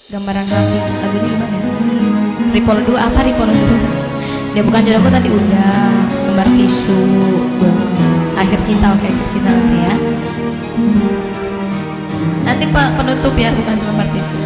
gambaran Raffi lagu ini gimana ya? Ripple 2 apa Ripple 2? Dia bukan jodohku tadi udah, selembar tisu, akhir cinta, oke akhir cinta nanti ya. Nanti Pak penutup ya, bukan selembar tisu.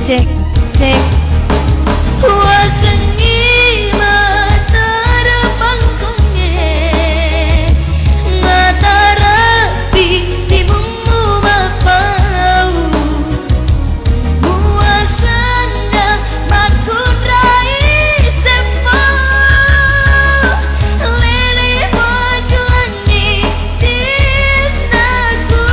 Cek cek wasengi mata bangkongnya ngatara pipimu mapau buasana makudrai sempo lele bojulani cintaku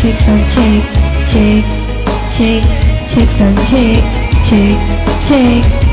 check sound check sound check